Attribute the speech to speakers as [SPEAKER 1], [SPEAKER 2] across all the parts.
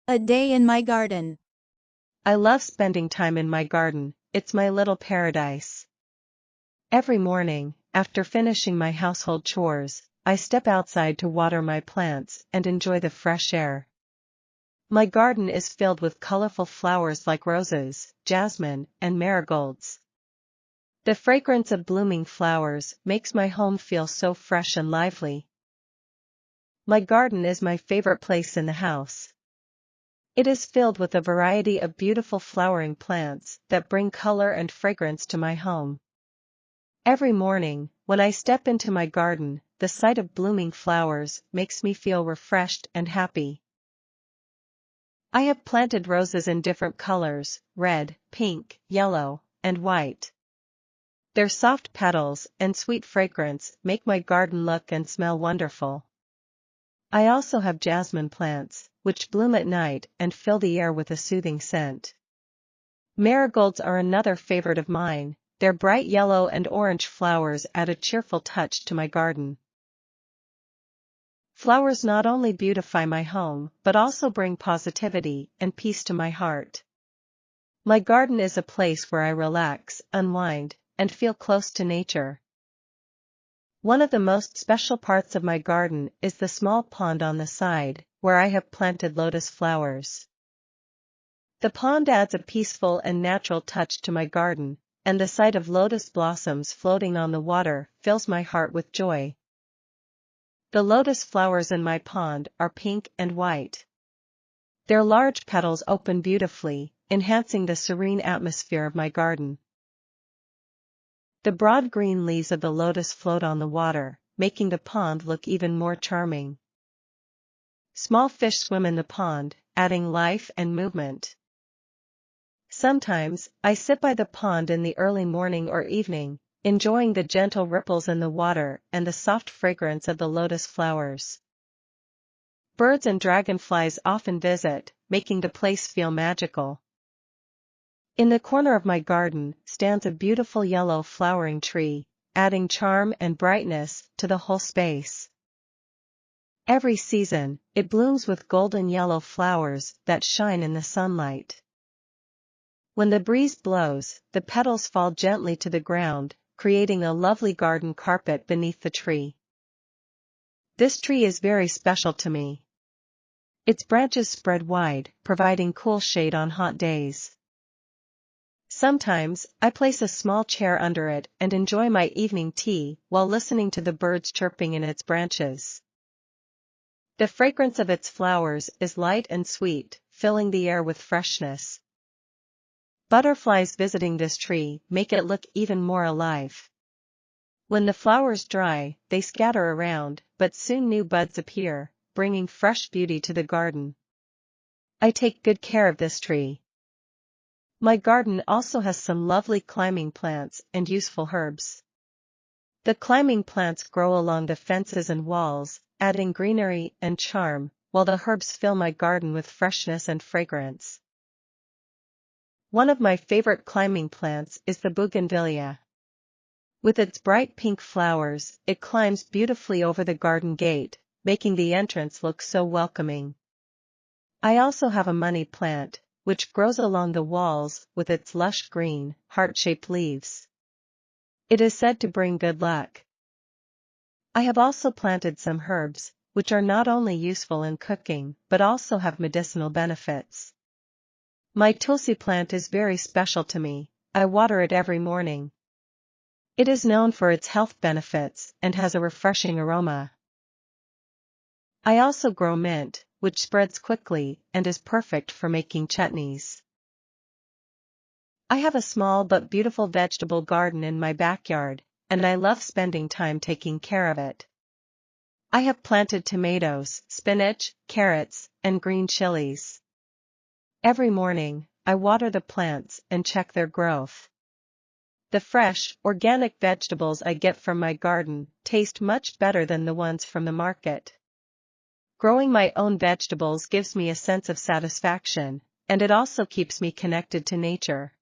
[SPEAKER 1] A day in my garden.
[SPEAKER 2] I love spending time in my garden, it's my little paradise. Every morning, after finishing my household chores, I step outside to water my plants and enjoy the fresh air. My garden is filled with colorful flowers like roses, jasmine, and marigolds. The fragrance of blooming flowers makes my home feel so fresh and lively. My garden is my favorite place in the house. It is filled with a variety of beautiful flowering plants that bring color and fragrance to my home. Every morning, when I step into my garden, the sight of blooming flowers makes me feel refreshed and happy. I have planted roses in different colors, red, pink, yellow, and white. Their soft petals and sweet fragrance make my garden look and smell wonderful. I also have jasmine plants, which bloom at night and fill the air with a soothing scent. Marigolds are another favorite of mine, their bright yellow and orange flowers add a cheerful touch to my garden. Flowers not only beautify my home but also bring positivity and peace to my heart. My garden is a place where I relax, unwind, and feel close to nature. One of the most special parts of my garden is the small pond on the side, where I have planted lotus flowers. The pond adds a peaceful and natural touch to my garden, and the sight of lotus blossoms floating on the water fills my heart with joy. The lotus flowers in my pond are pink and white. Their large petals open beautifully, enhancing the serene atmosphere of my garden. The broad green leaves of the lotus float on the water, making the pond look even more charming. Small fish swim in the pond, adding life and movement. Sometimes, I sit by the pond in the early morning or evening, enjoying the gentle ripples in the water and the soft fragrance of the lotus flowers. Birds and dragonflies often visit, making the place feel magical. In the corner of my garden stands a beautiful yellow flowering tree, adding charm and brightness to the whole space. Every season, it blooms with golden yellow flowers that shine in the sunlight. When the breeze blows, the petals fall gently to the ground, creating a lovely garden carpet beneath the tree. This tree is very special to me. Its branches spread wide, providing cool shade on hot days. Sometimes, I place a small chair under it and enjoy my evening tea while listening to the birds chirping in its branches. The fragrance of its flowers is light and sweet, filling the air with freshness. Butterflies visiting this tree make it look even more alive. When the flowers dry, they scatter around, but soon new buds appear, bringing fresh beauty to the garden. I take good care of this tree. My garden also has some lovely climbing plants and useful herbs. The climbing plants grow along the fences and walls, adding greenery and charm, while the herbs fill my garden with freshness and fragrance. One of my favorite climbing plants is the bougainvillea. With its bright pink flowers, it climbs beautifully over the garden gate, making the entrance look so welcoming. I also have a money plant, which grows along the walls with its lush green, heart-shaped leaves. It is said to bring good luck. I have also planted some herbs, which are not only useful in cooking but also have medicinal benefits. My tulsi plant is very special to me. I water it every morning. It is known for its health benefits and has a refreshing aroma. I also grow mint, which spreads quickly and is perfect for making chutneys. I have a small but beautiful vegetable garden in my backyard, and I love spending time taking care of it. I have planted tomatoes, spinach, carrots, and green chilies. Every morning, I water the plants and check their growth. The fresh, organic vegetables I get from my garden taste much better than the ones from the market. Growing my own vegetables gives me a sense of satisfaction, and it also keeps me connected to nature.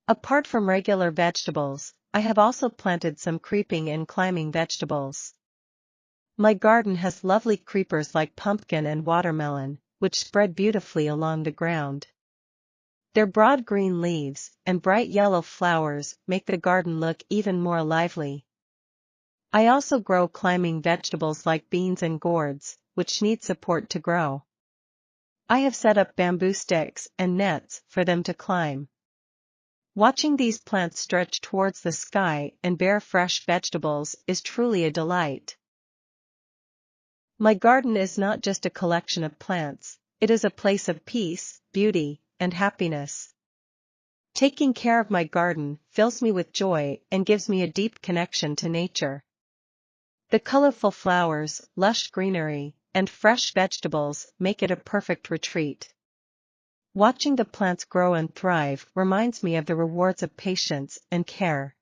[SPEAKER 2] Apart from regular vegetables, I have also planted some creeping and climbing vegetables. My garden has lovely creepers like pumpkin and watermelon, which spread beautifully along the ground. Their broad green leaves and bright yellow flowers make the garden look even more lively. I also grow climbing vegetables like beans and gourds, which need support to grow. I have set up bamboo sticks and nets for them to climb. Watching these plants stretch towards the sky and bear fresh vegetables is truly a delight. My garden is not just a collection of plants, it is a place of peace, beauty, and happiness. Taking care of my garden fills me with joy and gives me a deep connection to nature. The colorful flowers, lush greenery, and fresh vegetables make it a perfect retreat. Watching the plants grow and thrive reminds me of the rewards of patience and care.